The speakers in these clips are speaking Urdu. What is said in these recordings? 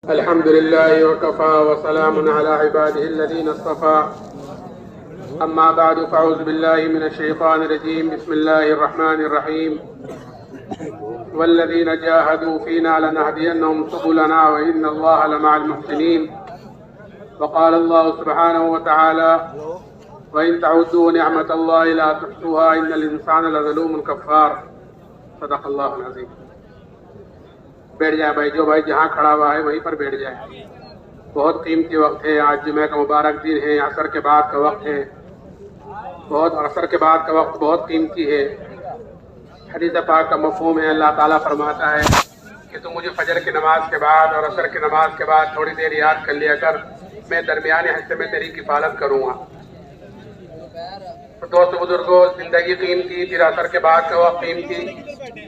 الحمد لله وكفى وسلام على عباده الذين اصطفى أما بعد فأعوذ بالله من الشيطان الرجيم بسم الله الرحمن الرحيم والذين جاهدوا فينا لنهدينهم سبلنا وإن الله لمع المحسنين وقال الله سبحانه وتعالى وإن تعدوا نعمة الله لا تحصوها إن الإنسان لظلوم كفار صدق الله العظيم۔ بیٹھ جائے بھائی، جو بھائی جہاں کھڑا ہوا ہے وہیں پر بیٹھ جائے۔ بہت قیمتی وقت ہے، آج جمعہ کا مبارک دن ہے، عصر کے بعد کا وقت ہے، عصر کے بعد کا وقت بہت قیمتی ہے۔ حدیث پاک کا مفہوم ہے، اللہ تعالیٰ فرماتا ہے کہ تم مجھے فجر کی نماز کے بعد اور عصر کی نماز کے بعد تھوڑی دیر یاد کر لیا کر، میں درمیانے حصے میں تیری کفالت کروں گا۔ تو دوست بزرگوں، زندگی قیمتی، پھر عصر کے بعد کا وقت قیمتی،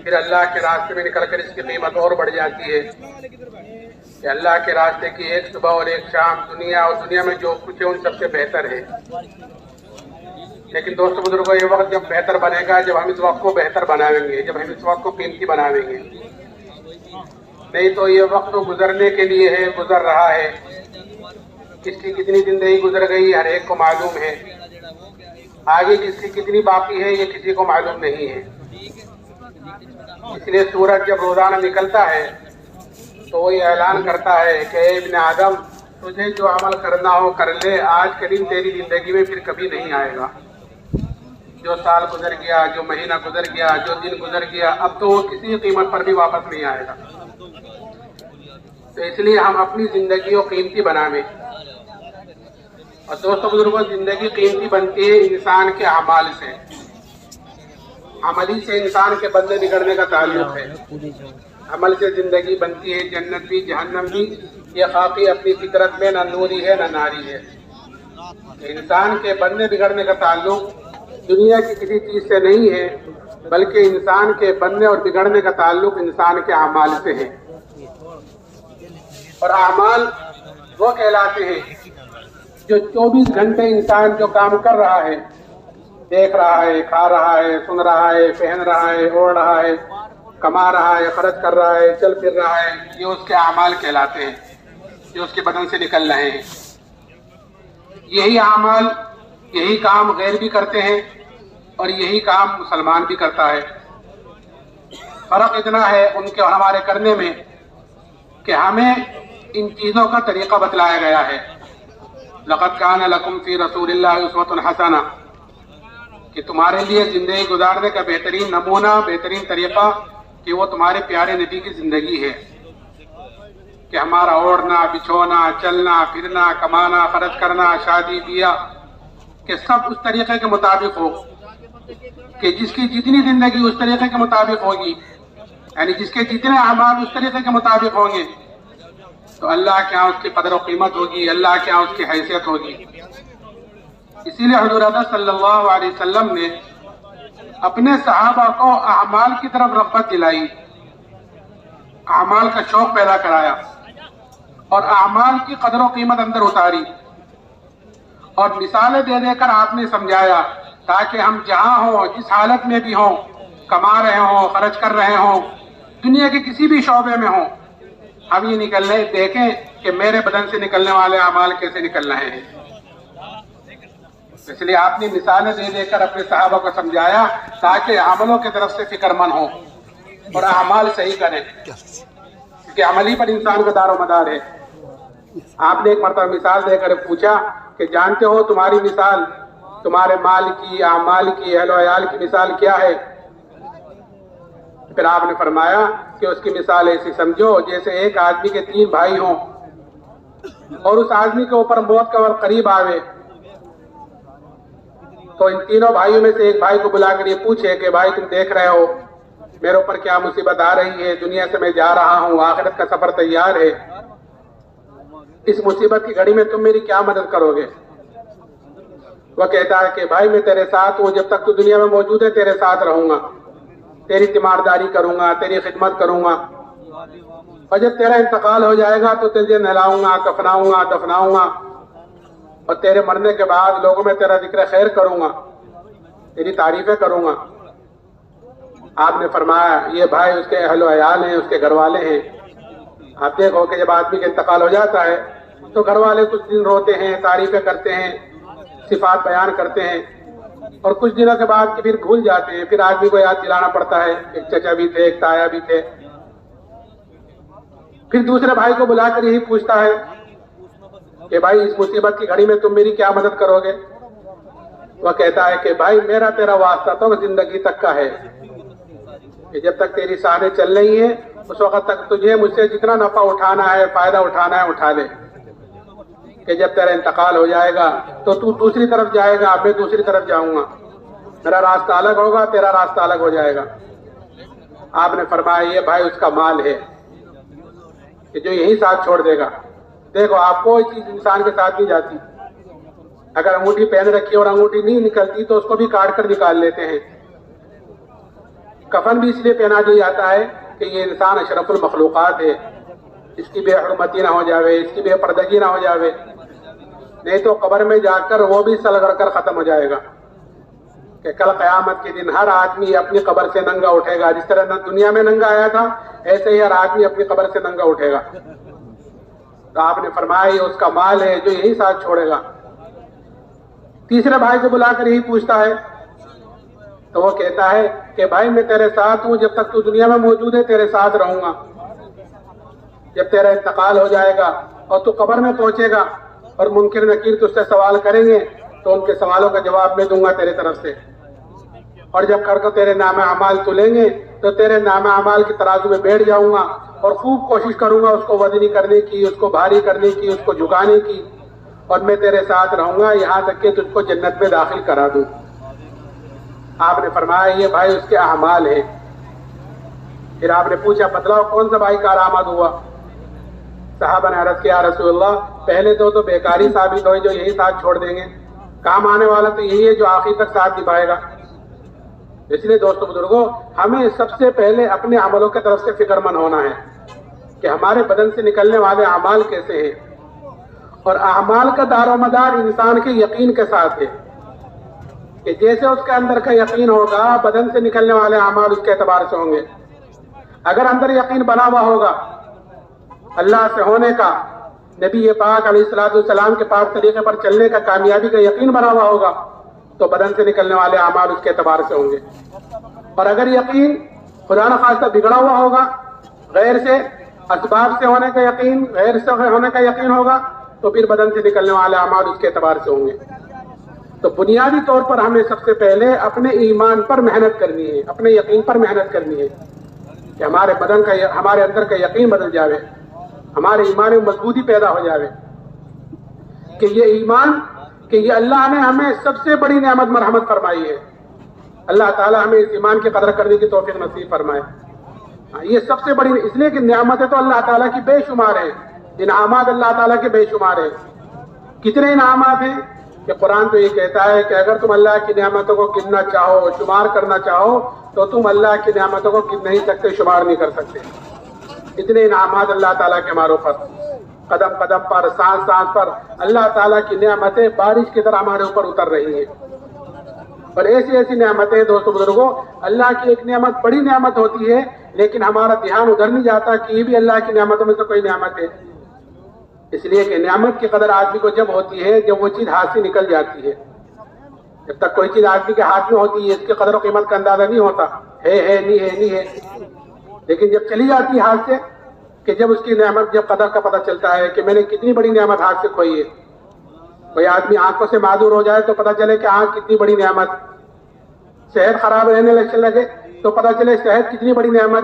پھر اللہ کے راستے میں نکل کر اس کی قیمت اور بڑھ جاتی ہے کہ اللہ کے راستے کی ایک صبح اور ایک شام دنیا میں جو کچھ ہے ان سب سے بہتر ہے۔ لیکن دوست بزرگوں، یہ وقت جب بہتر بنے گا جب ہم اس وقت کو بہتر بنائیں گے، جب ہم اس وقت کو قیمتی بنائیں گے۔ نہیں تو یہ وقت تو گزرنے کے لیے ہے، گزر رہا ہے۔ کس کی کتنی زندگی گزر گئی ہر ایک کو معلوم ہے، آگے کس کی کتنی باقی ہے یہ کسی کو معلوم نہیں ہے۔ اس لیے سورج جب روزانہ نکلتا ہے تو وہ یہ اعلان کرتا ہے کہ اے ابن آدم، تجھے جو عمل کرنا ہو کر لے، آج کا دن تیری زندگی میں پھر کبھی نہیں آئے گا۔ جو سال گزر گیا، جو مہینہ گزر گیا، جو دن گزر گیا، اب تو وہ کسی قیمت پر بھی واپس نہیں آئے گا۔ تو اس لیے ہم اپنی زندگی کو قیمتی بنائیں۔ اور دوستوں بزرگوں، زندگی قیمتی بنتی ہے انسان کے اعمال سے۔ عملی سے انسان کے بدلے بگڑنے کا تعلق ہے۔ عمل سے زندگی بنتی ہے، جنت بھی جہنم بھی۔ یہ خاکی اپنی فطرت میں نہ نوری ہے نہ ناری ہے۔ انسان کے بننے بگڑنے کا تعلق دنیا کی کسی چیز سے نہیں ہے، بلکہ انسان کے بننے اور بگڑنے کا تعلق انسان کے اعمال سے ہے۔ اور اعمال وہ کہلاتے ہیں جو 24 گھنٹے انسان جو کام کر رہا ہے، دیکھ رہا ہے، کھا رہا ہے، سن رہا ہے، پہن رہا ہے، اوڑھ رہا ہے، کما رہا ہے، خرچ کر رہا ہے، چل پھر رہا ہے، یہ اس کے اعمال کہلاتے ہیں جو اس کے بدن سے نکل رہے ہیں۔ یہی اعمال، یہی کام غیر بھی کرتے ہیں اور یہی کام مسلمان بھی کرتا ہے۔ فرق اتنا ہے ان کے اور ہمارے کرنے میں کہ ہمیں ان چیزوں کا طریقہ بتلایا گیا ہے۔ لقد کان لکم فی رسول اللہ اسوۃ حسنہ، کہ تمہارے لیے زندگی گزارنے کا بہترین نمونہ، بہترین طریقہ کہ وہ تمہارے پیارے نبی کی زندگی ہے، کہ ہمارا اوڑھنا، بچھونا، چلنا پھرنا، کمانا، خرچ کرنا، شادی بیاہ، کہ سب اس طریقے کے مطابق ہو، کہ جس کی جتنی زندگی اس طریقے کے مطابق ہوگی، یعنی جس کے جتنے اعمال اس طریقے کے مطابق ہوں گے تو اللہ کے ہاں اس کی قدر و قیمت ہوگی، اللہ کے ہاں اس کی حیثیت ہوگی۔ اسی لیے حضور اقدس صلی اللہ علیہ وسلم نے اپنے صحابہ کو اعمال کی طرف رغبت دلائی، اعمال کا شوق پیدا کرایا اور اعمال کی قدر و قیمت اندر اتاری، اور مثالیں دے دے کر آپ نے سمجھایا تاکہ ہم جہاں ہوں، جس حالت میں بھی ہوں، کما رہے ہوں، خرچ کر رہے ہوں، دنیا کے کسی بھی شعبے میں ہوں، ہم یہ نکل رہے دیکھیں کہ میرے بدن سے نکلنے والے اعمال کیسے نکل رہے ہیں۔ اس لیے آپ نے مثالیں دے دے کر اپنے صحابہ کو سمجھایا تاکہ عملوں کی طرف سے فکر مند ہوں اور اعمال صحیح کریں، کیونکہ عملی پر انسان کا دار و مدار ہے۔ آپ نے ایک مرتبہ مثال دے کر پوچھا کہ جانتے ہو تمہاری مثال، تمہارے مال کی، اعمال کی، اہل و عیال کی مثال کیا ہے؟ پھر آپ نے فرمایا کہ اس کی مثال ایسی سمجھو جیسے ایک آدمی کے 3 بھائی ہوں اور اس آدمی کے اوپر موت کا وقت قریب آوے تو ان تینوں بھائیوں میں سے ایک بھائی کو بلا کر یہ پوچھے کہ بھائی تم دیکھ رہے ہو میرے اوپر کیا مصیبت آ رہی ہے، دنیا سے میں جا رہا ہوں، آخرت کا سفر تیار ہے، اس مصیبت کی گھڑی میں تم میری کیا مدد کرو گے؟ وہ کہتا ہے کہ بھائی میں تیرے ساتھ ہوں، جب تک تو دنیا میں موجود ہے تیرے ساتھ رہوں گا، تیری تیمارداری کروں گا، تیری خدمت کروں گا، اور جب تیرا انتقال ہو جائے گا تو تجھے نہلاؤں گا، کفناؤں گا، دفناؤں گا، اور تیرے مرنے کے بعد لوگوں میں تیرا ذکر خیر کروں گا، تیری تعریفیں کروں گا۔ آپ نے فرمایا یہ بھائی اس کے اہل و عیال ہیں، اس کے گھر والے ہیں۔ آپ دیکھو کہ جب آدمی کا انتقال ہو جاتا ہے تو گھر والے کچھ دن روتے ہیں، تعریفیں کرتے ہیں، صفات بیان کرتے ہیں، اور کچھ دنوں کے بعد پھر بھول جاتے ہیں. پھر آدمی کو یاد دلانا پڑتا ہے، ایک چچا بھی تھے، ایک تایا بھی تھے. پھر دوسرے بھائی کو بلا کر یہی پوچھتا ہے کہ بھائی اس مصیبت کی گھڑی میں تم میری کیا مدد کرو گے؟ وہ کہتا ہے کہ بھائی میرا تیرا واسطہ تو زندگی تک کا ہے کہ جب تک تیری سانسیں چل رہی ہیں اس وقت تک تجھے مجھ سے جتنا نفع اٹھانا ہے، فائدہ اٹھانا ہے، اٹھا لے. کہ جب تیرا انتقال ہو جائے گا تو تو دوسری طرف جائے گا، میں دوسری طرف جاؤں گا، میرا راستہ الگ ہوگا، تیرا راستہ الگ ہو جائے گا. آپ نے فرمایا یہ بھائی اس کا مال ہے کہ جو یہی ساتھ چھوڑ دے گا. دیکھو آپ کوئی چیز انسان کے ساتھ نہیں جاتی. اگر انگوٹھی پہن رکھی اور انگوٹھی نہیں نکلتی تو اس کو بھی کاٹ کر نکال لیتے ہیں. کفن بھی اس لیے پہنا دیا جاتا ہے کہ یہ انسان اشرف المخلوقات ہے، اس کی بے حرمتی نہ ہو جاوے، اس کی بے پردگی نہ ہو جاوے، نہیں تو قبر میں جا کر وہ بھی سلگڑ کر ختم ہو جائے گا. کہ کل قیامت کے دن ہر آدمی اپنی قبر سے ننگا اٹھے گا. جس طرح دنیا میں ننگا آیا تھا ایسے ہی ہر آدمی اپنی قبر سے ننگا اٹھے گا. تو آپ نے فرمایا یہ اس کا مال ہے جو یہی ساتھ چھوڑے گا. تیسرے بھائی کو بلا کر یہی پوچھتا ہے تو وہ کہتا ہے کہ بھائی میں تیرے ساتھ ہوں، جب تک تو دنیا میں موجود ہے تیرے ساتھ رہوں گا. جب تیرا انتقال ہو جائے گا اور تو قبر میں پہنچے گا اور منکر نکیر تجھ سے سوال کریں گے تو ان کے سوالوں کا جواب میں دوں گا تیرے طرف سے. اور جب کر کو تیرے نام اعمال تلیں گے تو تیرے نام اعمال کی ترازو میں بیٹھ جاؤں گا اور خوب کوشش کروں گا اس کو وزنی کرنے کی، اس کو بھاری کرنے کی، اس کو جھکانے کی، اور میں تیرے ساتھ رہوں گا یہاں تک کہ تجھ کو جنت میں داخل کرا دوں. آپ نے فرمایا یہ بھائی اس کے اعمال ہیں. پھر آپ نے پوچھا بتلاؤ کون سا بھائی کارآمد ہوا؟ صحابہ نے عرض کیا رسول اللہ پہلے تو بیکاری ثابت ہوئی جو یہی ساتھ چھوڑ دیں گے، کام آنے والا تو یہی ہے جو آخر تک ساتھ نبھائے گا. اس لیے دوستو بزرگوں ہمیں سب سے پہلے اپنے عملوں کی طرف سے فکر مند ہونا ہے کہ ہمارے بدن سے نکلنے والے اعمال کیسے ہیں. اور اعمال کا دار و مدار انسان کے یقین کے ساتھ ہے کہ جیسے اس کے اندر کا یقین ہوگا بدن سے نکلنے والے اعمال اس کے اعتبار سے ہوں گے. اگر اندر یقین بنا ہوا ہوگا اللہ سے ہونے کا، نبی پاک علیہ الصلوۃ والسلام کے پاک طریقے پر چلنے کا، کامیابی کا یقین بنا ہوا ہوگا تو بدن سے نکلنے والے اعمال اس کے اعتبار سے ہوں گے. اور اگر یقین خدا نخواستہ بگڑا ہوا ہوگا، غیر سے اسباب سے ہونے کا یقین، غیر سے ہونے کا یقین ہوگا تو پھر بدن سے نکلنے والے اعمال اس کے اعتبار سے ہوں گے. تو بنیادی طور پر ہمیں سب سے پہلے اپنے ایمان پر محنت کرنی ہے، اپنے یقین پر محنت کرنی ہے کہ ہمارے بدن کا، ہمارے اندر کا یقین بدل جاوے، ہمارے ایمان میں مضبوطی پیدا ہو جاوے کہ یہ ایمان، کہ یہ اللہ نے ہمیں سب سے بڑی نعمت مرحمت فرمائی ہے. اللہ تعالیٰ ہمیں اس ایمان کی قدر کرنے کی توفیق نصیب فرمائے. یہ سب سے بڑی، اس لیے کہ نعمتیں تو اللہ تعالیٰ کی بے شمار ہیں، انعامات اللہ تعالیٰ کے بے شمار ہیں. کتنے انعامات ہیں کہ قرآن تو یہ کہتا ہے کہ اگر تم اللہ کی نعمتوں کو گننا چاہو، شمار کرنا چاہو تو تم اللہ کی نعمتوں کو گن نہیں سکتے، شمار نہیں کر سکتے. اتنے انعامات اللہ تعالیٰ کے ہمارے اوپر، قدم قدم پر، سانس سانس پر اللہ تعالیٰ کی نعمتیں بارش کی طرح ہمارے اوپر اتر رہی ہیں. اور ایسی ایسی نعمتیں دوستو بزرگوں، اللہ کی ایک نعمت بڑی نعمت ہوتی ہے لیکن ہمارا دھیان ادھر نہیں جاتا کہ یہ بھی اللہ کی نعمتوں میں سے کوئی نعمت ہے. اس لیے کہ نعمت کی قدر آدمی کو جب ہوتی ہے جب وہ چیز ہاتھ سے نکل جاتی ہے. جب تک کوئی چیز آدمی کے ہاتھ میں ہوتی ہے اس کی قدر و قیمت کا اندازہ نہیں ہوتا، ہے نہیں ہے. لیکن جب چلی جاتی ہے ہاتھ سے، کہ جب اس کی نعمت، جب قدر کا پتہ چلتا ہے کہ میں نے کتنی بڑی نعمت ہاتھ سے کھوئی ہے. کوئی آدمی آنکھوں سے معذور ہو جائے تو پتہ چلے کہ آنکھ کتنی بڑی نعمت، صحت خراب رہنے لگے تو پتہ چلے صحت کتنی بڑی نعمت.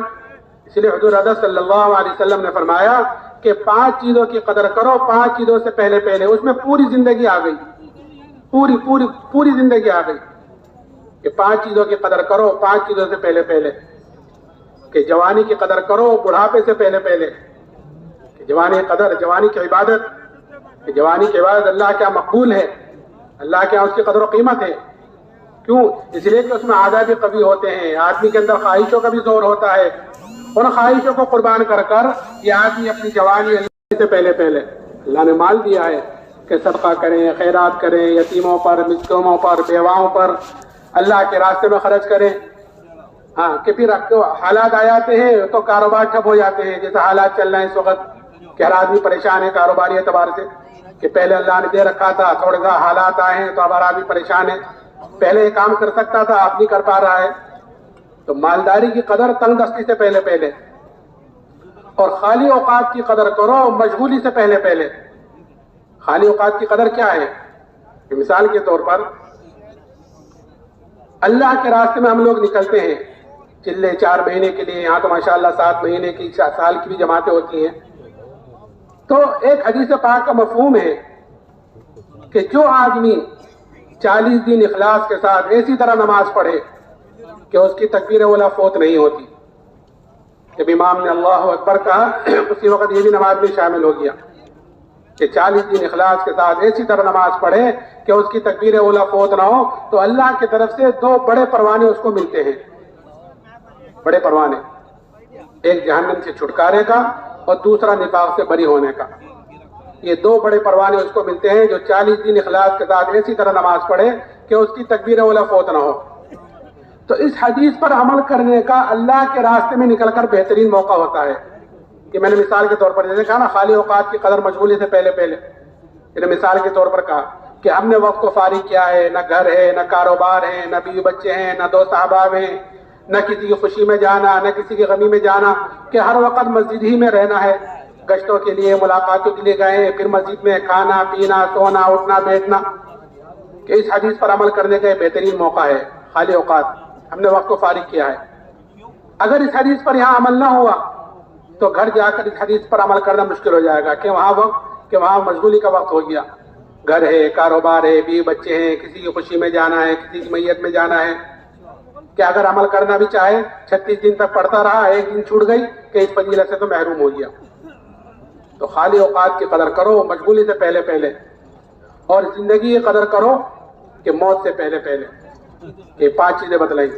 اس لیے حضور اقدس صلی اللہ علیہ وسلم نے فرمایا کہ 5 چیزوں کی قدر کرو، 5 چیزوں سے پہلے. اس میں پوری زندگی آ گئی، پوری زندگی آ گئی کہ 5 چیزوں کی قدر کرو، 5 چیزوں سے پہلے. کہ جوانی کی قدر کرو بڑھاپے سے پہلے. کہ جوانی کی قدر، جوانی کی عبادت، کہ جوانی کی عبادت اللہ کیا مقبول ہے، اللہ کیا اس کی قدر و قیمت ہے. کیوں؟ اس لیے کہ اس میں عادات بھی قوی ہوتے ہیں، آدمی کے اندر خواہشوں کا بھی زور ہوتا ہے. ان خواہشوں کو قربان کر یہ آدمی اپنی جوانی اللہ سے پہلے اللہ نے مال دیا ہے کہ صدقہ کریں، خیرات کریں، یتیموں پر، مسکینوں پر، بیواؤں پر اللہ کے راستے میں خرچ کریں. ہاں کہ پھر حالات آ جاتے ہیں تو کاروبار ٹھپ ہو جاتے ہیں، جیسے حالات چل رہے ہیں اس وقت کہ ہر آدمی پریشان ہے کاروباری اعتبار سے، کہ پہلے اللہ نے دے رکھا تھا، تھوڑا سا حالات آئے ہیں تو اب ہر آدمی پریشان ہے، پہلے یہ کام کر سکتا تھا اب نہیں کر پا رہا ہے۔ تو مالداری کی قدر تنگ دستی سے پہلے اور خالی اوقات کی قدر کرو مشغولی سے پہلے۔ خالی اوقات کی قدر کیا ہے؟ کہ مثال کے طور پر اللہ کے راستے میں ہم لوگ نکلتے ہیں چلے 4 مہینے کے لیے، یہاں تو ماشاءاللہ 7 مہینے کی، سال کی بھی جماعتیں ہوتی ہیں، تو ایک حدیث پاک کا مفہوم ہے کہ جو آدمی 40 دن اخلاص کے ساتھ ایسی طرح نماز پڑھے کہ اس کی تکبیر اولا فوت نہیں ہوتی، جب امام نے اللہ اکبر کہا اسی وقت یہ بھی نماز میں شامل ہو گیا کہ 40 دن اخلاص کے ساتھ ایسی طرح نماز پڑھے کہ اس کی تکبیر اولا فوت نہ ہو، تو اللہ کی طرف سے 2 بڑے پروانے اس کو ملتے ہیں۔ بڑے پروانے، ایک جہنم سے چھٹکارے کا اور دوسرا نفاق سے بری ہونے کا۔ یہ 2 بڑے پروانے اس کو ملتے ہیں جو 40 دن اخلاص کے ساتھ ایسی طرح نماز پڑھے کہ اس کی تکبیر اولا فوت نہ ہو۔ تو اس حدیث پر عمل کرنے کا اللہ کے راستے میں نکل کر بہترین موقع ہوتا ہے کہ میں نے مثال کے طور پر جیسے کہا نا خالی اوقات کی قدر مشغولی سے پہلے میں نے مثال کے طور پر کہا کہ ہم نے وقت کو فارغ کیا ہے، نہ گھر ہے، نہ کاروبار ہے، نہ بیوی بچے ہیں، نہ دوست احباب ہیں، نہ کسی کی خوشی میں جانا، نہ کسی کی غمی میں جانا، کہ ہر وقت مسجد ہی میں رہنا ہے، گشتوں کے لیے ملاقاتوں کے لیے گئے، پھر مسجد میں کھانا پینا سونا اٹھنا بیٹھنا، کہ اس حدیث پر عمل کرنے کا یہ بہترین موقع ہے۔ خالی اوقات ہم نے وقت کو فارغ کیا ہے، اگر اس حدیث پر یہاں عمل نہ ہوا تو گھر جا کر اس حدیث پر عمل کرنا مشکل ہو جائے گا کہ وہاں مشغولی کا وقت ہو گیا، گھر ہے، کاروبار ہے، بیوی بچے ہیں، کسی کی خوشی میں جانا ہے، کسی کی میت میں جانا ہے، کہ اگر عمل کرنا بھی چاہے 36 دن تک پڑھتا رہا، ایک دن چھوٹ گئی کہ اس فضیلت سے تو محروم ہو گیا۔ تو خالی اوقات کی قدر کرو مشغولی سے پہلے اور زندگی کی قدر کرو کہ موت سے پہلے۔ یہ 5 چیزیں بتلائی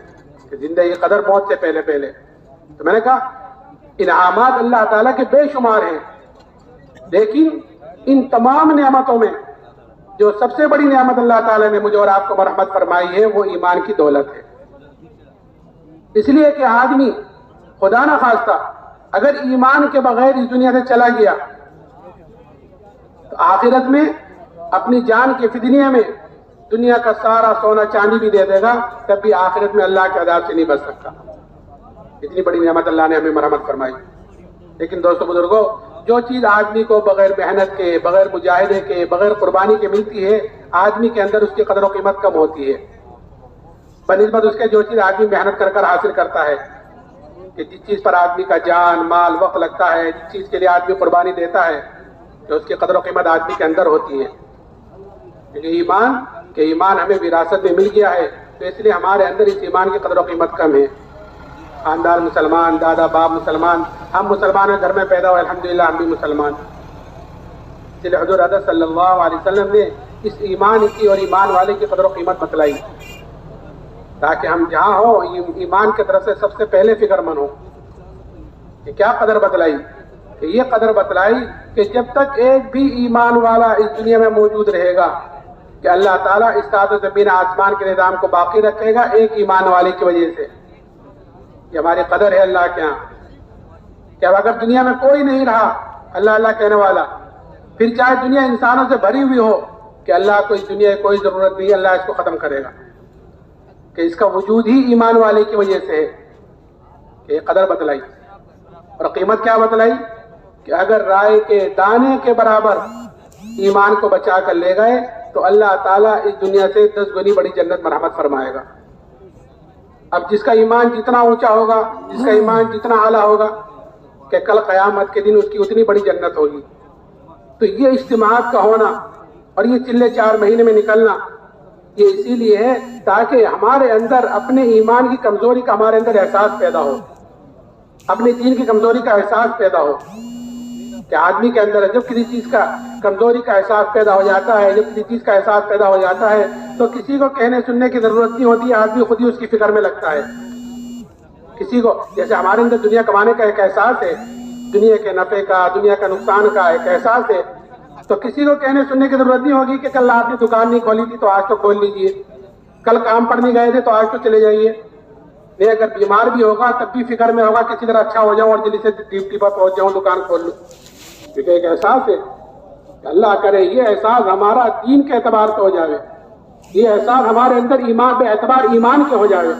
کہ زندگی کی قدر موت سے پہلے۔ تو میں نے کہا انعامات اللہ تعالیٰ کے بے شمار ہیں، لیکن ان تمام نعمتوں میں جو سب سے بڑی نعمت اللہ تعالیٰ نے مجھے اور آپ کو مرحمت فرمائی ہے وہ ایمان کی دولت ہے۔ اس لیے کہ آدمی خدا نہ خواستہ اگر ایمان کے بغیر اس دنیا سے چلا گیا تو آخرت میں اپنی جان کے فدیے میں دنیا کا سارا سونا چاندی بھی دے دے گا، تب بھی آخرت میں اللہ کے عذاب سے نہیں بچ سکتا۔ اتنی بڑی نعمت اللہ نے ہمیں مرحمت فرمائی۔ لیکن دوستو بزرگوں، جو چیز آدمی کو بغیر محنت کے، بغیر مجاہدے کے، بغیر قربانی کے ملتی ہے، آدمی کے اندر اس کی قدر و قیمت کم ہوتی ہے بنسبت اس کے جو چیز آدمی محنت کر کر حاصل کرتا ہے، کہ جس چیز پر آدمی کا جان مال وقت لگتا ہے، جس چیز کے لیے آدمی قربانی دیتا ہے، کہ اس کی قدر و قیمت آدمی کے اندر ہوتی ہے۔ کیونکہ ایمان ہمیں وراثت میں مل گیا ہے، تو اس لیے ہمارے اندر اس ایمان کی قدر و قیمت کم ہے۔ خاندان مسلمان، دادا باپ مسلمان، ہم مسلمان ہیں، گھر میں پیدا ہوئے الحمدللہ ہم بھی مسلمان۔ اس لیے حضور اقدس صلی اللہ علیہ وسلم نے اس ایمان کی اور ایمان والے کی قدر و قیمت بتلائی تاکہ ہم جہاں ہوں ایمان کی طرف سے سب سے پہلے فکر مند ہوں۔ کہ کیا قدر بتلائی؟ کہ یہ قدر بتلائی کہ جب تک ایک بھی ایمان والا اس دنیا میں موجود رہے گا کہ اللہ تعالیٰ اس ساتھ زمین آسمان کے نظام کو باقی رکھے گا ایک ایمان والے کی وجہ سے۔ یہ ہماری قدر ہے اللہ کے ہاں کہ اب اگر دنیا میں کوئی نہیں رہا اللہ اللہ کہنے والا، پھر چاہے دنیا انسانوں سے بھری ہوئی ہو کہ اللہ کو اس دنیا کی کوئی ضرورت نہیں، اللہ اس کو ختم کرے گا، کہ اس کا وجود ہی ایمان والے کی وجہ سے ہے۔ کہ یہ قدر بتلائی اور قیمت کیا بتلائی کہ اگر رائے کے دانے کے برابر ایمان کو بچا کر لے گئے تو اللہ تعالیٰ اس دنیا سے 10 گنی بڑی جنت مرحمت فرمائے گا۔ اب جس کا ایمان جتنا اونچا ہوگا، جس کا ایمان جتنا اعلیٰ ہوگا، کہ کل قیامت کے دن اس کی اتنی بڑی جنت ہوگی۔ تو یہ اجتماعات کا ہونا اور یہ چلے 4 مہینے میں نکلنا یہ اسی لیے ہے تاکہ ہمارے اندر اپنے ایمان کی کمزوری کا ہمارے اندر احساس پیدا ہو، اپنے دین کی کمزوری کا احساس پیدا ہو۔ کہ آدمی کے اندر جب کسی چیز کا کمزوری کا احساس پیدا ہو جاتا ہے، جب کسی چیز کا احساس پیدا ہو جاتا ہے تو کسی کو کہنے سننے کی ضرورت نہیں ہوتی، آدمی خود ہی اس کی فکر میں لگتا ہے۔ کسی کو جیسے ہمارے اندر دنیا کمانے کا ایک احساس ہے، دنیا کے نفع کا، دنیا کا نقصان کا ایک احساس ہے، تو کسی کو کہنے سننے کی ضرورت نہیں ہوگی کہ کل آپ نے دکان نہیں کھولی تھی تو آج تو کھول لیجئے، کل کام پر نہیں گئے تھے تو آج تو چلے جائیے۔ میں اگر بیمار بھی ہوگا تب بھی فکر میں ہوگا کسی طرح اچھا ہو جاؤں اور جلدی سے ڈیوٹی پر پہنچ جاؤں، دکان کھول لوں. کیونکہ ایک احساس ہے کہ اللہ کرے یہ احساس ہمارا دین کے اعتبار سے ہو جائے، یہ احساس ہمارے اندر ایمان بے اعتبار ایمان کے ہو جائے.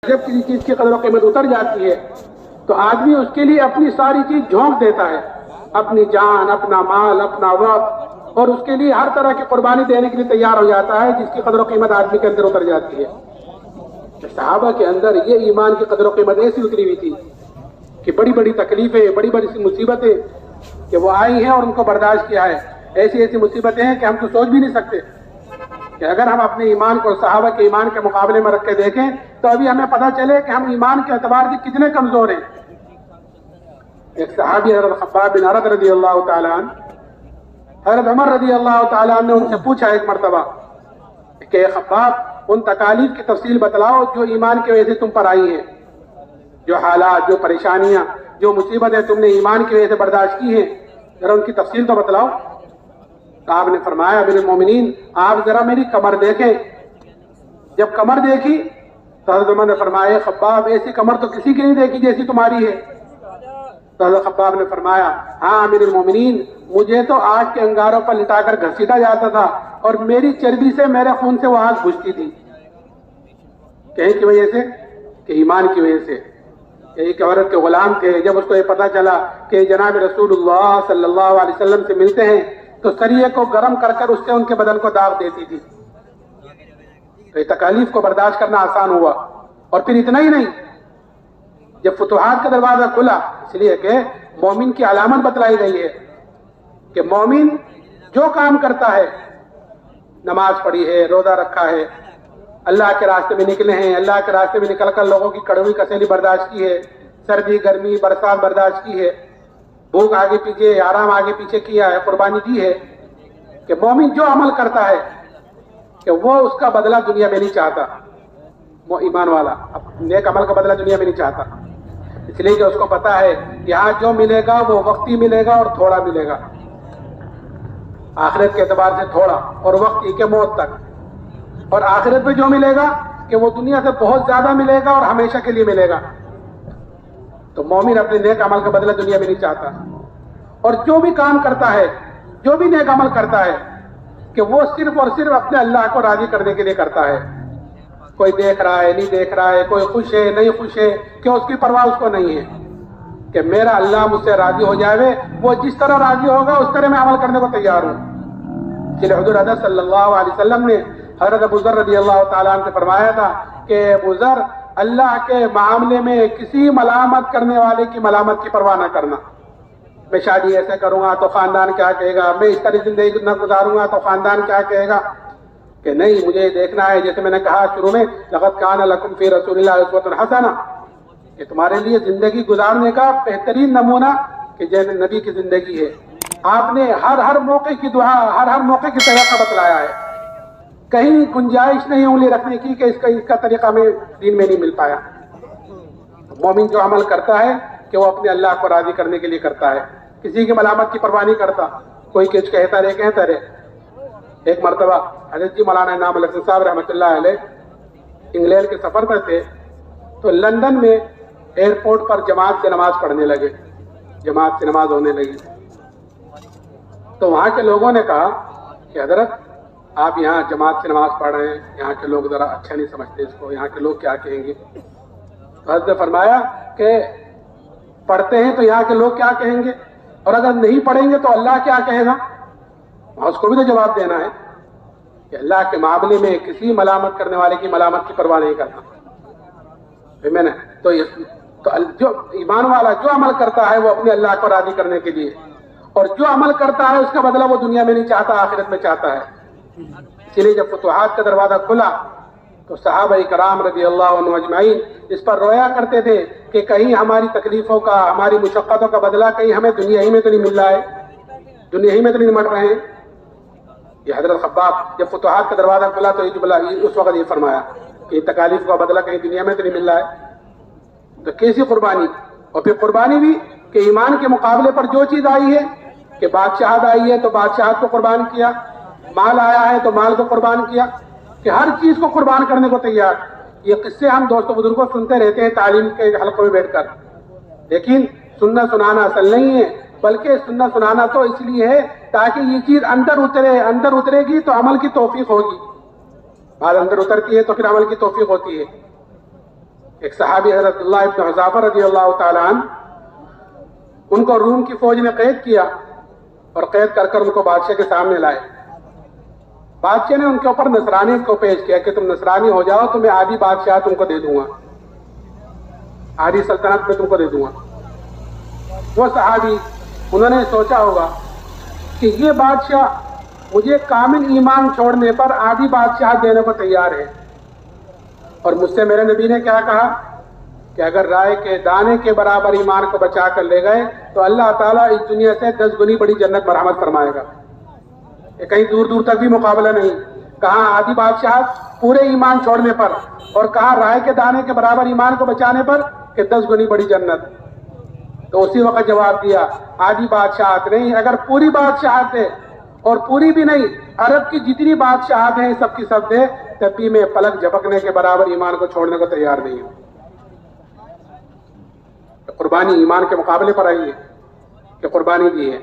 جب کسی چیز کی قدر و قیمت اتر جاتی ہے تو آدمی اس کے لیے اپنی ساری چیز جھونک دیتا ہے، اپنی جان، اپنا مال، اپنا وقت، اور اس کے لیے ہر طرح کی قربانی دینے کے لیے تیار ہو جاتا ہے جس کی قدر و قیمت آدمی کے اندر اتر جاتی ہے. صحابہ کے اندر یہ ایمان کی قدر و قیمت ایسی اتری ہوئی تھی کہ بڑی بڑی تکلیفیں، بڑی بڑی مصیبتیں کہ وہ آئی ہیں اور ان کو برداشت کیا ہے. ایسی ایسی مصیبتیں ہیں کہ ہم تو سوچ بھی نہیں سکتے کہ اگر ہم اپنے ایمان کو صحابہ کے ایمان کے مقابلے میں رکھ کے دیکھیں تو ابھی ہمیں پتہ چلے کہ ہم ایمان کے اعتبار سے کتنے کمزور ہیں. ایک صحابی حضرت خباب بن عرد رضی اللہ تعالیٰ عنہ، حضرت عمر رضی اللہ تعالیٰ عنہ نے ان سے پوچھا ایک مرتبہ کہ خباب ان تکالیف کی تفصیل بتلاؤ جو ایمان کی وجہ سے تم پر آئی ہیں، جو حالات، جو پریشانیاں، جو مصیبتیں تم نے ایمان کی وجہ سے برداشت کی ہیں، ذرا ان کی تفصیل تو بتلاؤ. تو آپ نے فرمایا امیر المومنین آپ ذرا میری کمر دیکھیں. جب کمر دیکھی تو حضرت عمر نے فرمایا خباب ایسی کمر تو کسی کی نہیں دیکھی جیسی تمہاری ہے. تو حضرت خباب نے فرمایا ہاں امیر المومنین مجھے تو آگ کے انگاروں پر لٹا کر گھسیٹا جاتا تھا اور میری چربی سے، میرے خون سے وہ آگ بجھتی تھی. کہیں کی وجہ سے کہ ایمان کی وجہ سے. ایک عورت کے غلام تھے، جب اس کو یہ پتا چلا کہ جناب رسول اللہ صلی اللہ علیہ وسلم سے ملتے ہیں تو سریے کو گرم کر کر اس سے ان کے بدن کو داغ دیتی تھی. تو یہ تکالیف کو برداشت کرنا آسان ہوا. اور پھر اتنا ہی نہیں، جب فتوحات کا دروازہ کھلا، اس لیے کہ مومن کی علامت بتلائی گئی ہے کہ مومن جو کام کرتا ہے، نماز پڑھی ہے، روزہ رکھا ہے، اللہ کے راستے میں نکلے ہیں، اللہ کے راستے میں نکل کر لوگوں کی کڑوی کسیلی برداشت کی ہے، سردی گرمی برسات برداشت کی ہے، بھوک آگے پیچھے آرام آگے پیچھے کیا ہے، قربانی دی ہے، کہ مومن جو عمل کرتا ہے کہ وہ اس کا بدلہ دنیا میں نہیں چاہتا. وہ ایمان والا نیک عمل کا بدلہ دنیا میں نہیں چاہتا، اس لیے کہ اس کو پتا ہے یہاں جو ملے گا وہ وقتی ملے گا اور تھوڑا ملے گا، آخرت کے اعتبار سے تھوڑا اور وقتی کے موت تک. اور آخرت میں جو ملے گا کہ وہ دنیا سے بہت زیادہ ملے گا اور ہمیشہ کے لیے ملے گا. تو مومن اپنے نیک عمل کا بدلہ دنیا میں نہیں چاہتا، اور جو بھی کام کرتا ہے، جو بھی نیک عمل کرتا ہے کہ وہ صرف اور صرف اپنے اللہ کو راضی کرنے کے لیے کرتا ہے. کوئی دیکھ رہا ہے نہیں دیکھ رہا ہے، کوئی خوش ہے نہیں خوش ہے، کہ اس کی پرواہ اس کو نہیں ہے کہ میرا اللہ مجھ سے راضی ہو جائے، وہ جس طرح راضی ہوگا اس طرح میں عمل کرنے کو تیار ہوں. چلے حضور حضرت صلی اللہ علیہ وسلم نے حضرت ابو ذر رضی اللہ تعالیٰ عنہ سے فرمایا تھا کہ ابو ذر اللہ کے معاملے میں کسی ملامت کرنے والے کی ملامت کی پرواہ نہ کرنا. میں شادی ایسے کروں گا تو خاندان کیا کہے گا، میں اس طرح زندگی نہ گزاروں گا تو خاندان کیا کہے گا، کہ نہیں مجھے دیکھنا ہے. جیسے میں نے کہا شروع میں لقد کان لکم فی رسول اللہ اسوۃ حسنہ، کہ تمہارے لیے زندگی گزارنے کا بہترین نمونہ کہ جیسے نبی کی زندگی ہے. آپ نے ہر موقع کی دعا، ہر موقع کی طریقہ بتلایا ہے، کہیں گنجائش نہیں انگلی رکھنے کی کہ اس کا طریقہ میں دین میں نہیں مل پایا. مومن جو عمل کرتا ہے کہ وہ اپنے اللہ کو راضی کرنے کے لیے کرتا ہے، کسی کی ملامت کی پرواہ نہیں کرتا. کوئی کچھ کہتا رہے. ایک مرتبہ حضرت جی مولانا انعام الحسن صاحب رحمۃ اللہ علیہ انگلینڈ کے سفر پر تھے تو لندن میں ایئرپورٹ پر جماعت سے نماز پڑھنے لگے، جماعت سے نماز ہونے لگی. تو وہاں کے لوگوں نے کہا کہ حضرت آپ یہاں جماعت سے نماز پڑھ رہے ہیں، یہاں کے لوگ ذرا اچھا نہیں سمجھتے اس کو، یہاں کے لوگ کیا کہیں گے. حضرت نے فرمایا کہ پڑھتے ہیں تو یہاں کے لوگ کیا کہیں گے، اور اگر نہیں پڑھیں گے تو اللہ کیا کہے گا. اس کو بھی تو جواب دینا ہے کہ اللہ کے معاملے میں کسی ملامت کرنے والے کی ملامت کی پرواہ نہیں کرتا. میں نے تو جو ایمان والا جو عمل کرتا ہے وہ اپنے اللہ کو راضی کرنے کے لیے، اور جو عمل کرتا ہے اس کا بدلہ وہ دنیا میں نہیں چاہتا، آخرت میں چاہتا ہے. اسی لیے جب فتوحات کا دروازہ کھلا تو صحابہ کرام رضی اللہ عنہ اجمعین اس پر رویا کرتے تھے کہ کہیں ہماری تکلیفوں کا، ہماری مشقتوں کا بدلہ کہیں ہمیں دنیا ہی میں تو نہیں مل رہا ہے، دنیا ہی میں تو نہیں مٹ رہے ہیں. یہ حضرت خباب جب فتوحات کا دروازہ کھلا تو اس وقت یہ فرمایا کہ تکالیف کا بدلہ کہیں دنیا میں تو نہیں مل رہا ہے. تو کیسی قربانی، اور پھر قربانی بھی کہ ایمان کے مقابلے پر جو چیز آئی ہے کہ بادشاہت آئی ہے تو بادشاہت کو قربان کیا، مال آیا ہے تو مال کو قربان کیا، کہ ہر چیز کو قربان کرنے کو تیار. یہ قصے ہم دوستوں بزرگوں سنتے رہتے ہیں تعلیم کے حلقوں میں بیٹھ کر، لیکن سننا سنانا اصل نہیں ہے، بلکہ سننا سنانا تو اس لیے ہے تاکہ یہ چیز اندر اترے گی تو عمل کی توفیق ہوگی، بعد اندر اترتی ہے تو پھر عمل کی توفیق ہوتی ہے۔ ایک صحابی حضرت اللہ ابن حذافہ رضی اللہ تعالیٰ عنہ، ان کو روم کی فوج نے قید کیا اور قید کر کر ان کو بادشاہ کے سامنے لائے۔ بادشاہ نے ان کے اوپر نصرانیت کو پیش کیا کہ تم نصرانی ہو جاؤ تو میں آدھی بادشاہ تم کو دے دوں گا، آدھی سلطنت میں تم کو دے دوں گا۔ وہ صحابی انہوں نے سوچا ہوگا کہ یہ بادشاہ مجھے کامل ایمان چھوڑنے پر آدھی بادشاہ دینے کو تیار ہے، اور مجھ سے میرے نبی نے کیا کہا کہ اگر رائے کے دانے کے برابر ایمان کو بچا کر لے گئے تو اللہ تعالیٰ اس دنیا سے 10 گنی بڑی جنت مرحمت فرمائے گا۔ یہ کہیں دور دور تک بھی مقابلہ نہیں، کہاں آدھی بادشاہ پورے ایمان چھوڑنے پر، اور کہاں رائے کے دانے کے برابر ایمان کو بچانے پر کہ 10 گنی بڑی جنت۔ تو اسی وقت جواب دیا آدھی بادشاہت نہیں، اگر پوری بادشاہت ہے اور پوری بھی نہیں، عرب کی جتنی بادشاہت ہیں سب کی سب دے، تب بھی میں پلک جھپکنے کے برابر ایمان کو چھوڑنے کو تیار نہیں ہوں۔ قربانی ایمان کے مقابلے پر آئی ہے کہ قربانی دی ہے،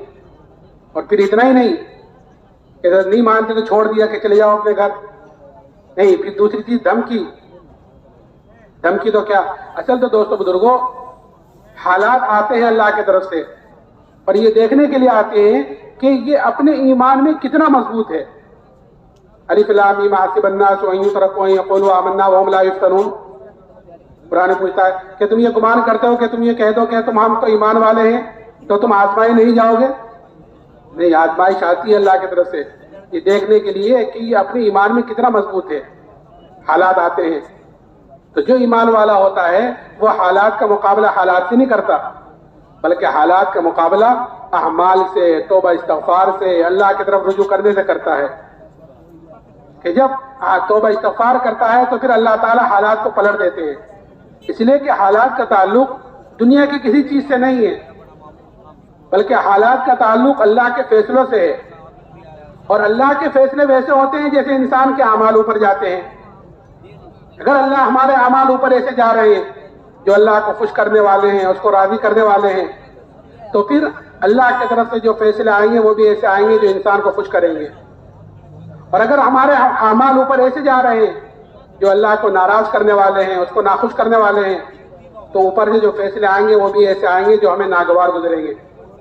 اور پھر اتنا ہی نہیں کہ نہیں مانتے تو چھوڑ دیا کہ چلے جاؤ اپنے گھر، نہیں، پھر دوسری چیز دھمکی تو کیا، اصل تو دوستو بزرگوں حالات آتے ہیں اللہ کی طرف سے، اور یہ دیکھنے کے لیے آتے ہیں کہ یہ اپنے ایمان میں کتنا مضبوط ہے۔ الف لام میم حسب الناس ان یترکوا ان یقولوا آمنا وهم لا یفتنون۔ قرآن پوچھتا ہے کہ تم یہ گمان کرتے ہو کہ تم یہ کہہ دو کہ ہم تو ایمان والے ہیں تو تم آزمائے نہیں جاؤ گے؟ نہیں، آزمائش آتی ہے اللہ کی طرف سے، یہ دیکھنے کے لیے کہ یہ اپنے ایمان میں کتنا مضبوط ہے۔ حالات آتے ہیں تو جو ایمان والا ہوتا ہے وہ حالات کا مقابلہ حالات سے نہیں کرتا، بلکہ حالات کا مقابلہ اعمال سے، توبہ استغفار سے، اللہ کی طرف رجوع کرنے سے کرتا ہے، کہ جب توبہ استغفار کرتا ہے تو پھر اللہ تعالیٰ حالات کو پلٹ دیتے ہیں، اس لیے کہ حالات کا تعلق دنیا کی کسی چیز سے نہیں ہے، بلکہ حالات کا تعلق اللہ کے فیصلوں سے ہے، اور اللہ کے فیصلے ویسے ہوتے ہیں جیسے انسان کے اعمال اوپر جاتے ہیں۔ اگر اللہ ہمارے اعمال اوپر ایسے جا رہے ہیں جو اللہ کو خوش کرنے والے ہیں، اس کو راضی کرنے والے ہیں، تو پھر اللہ کی طرف سے جو فیصلے آئیں گے وہ بھی ایسے آئیں گے جو انسان کو خوش کریں گے، اور اگر ہمارے اعمال اوپر ایسے جا رہے ہیں جو اللہ کو ناراض کرنے والے ہیں، اس کو ناخوش کرنے والے ہیں، تو اوپر سے جو فیصلے آئیں گے وہ بھی ایسے آئیں گے جو ہمیں ناگوار گزریں گے۔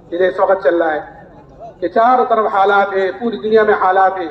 جیسے اس وقت چل رہا ہے کہ چاروں طرف حالات ہیں، پوری دنیا میں حالات ہیں،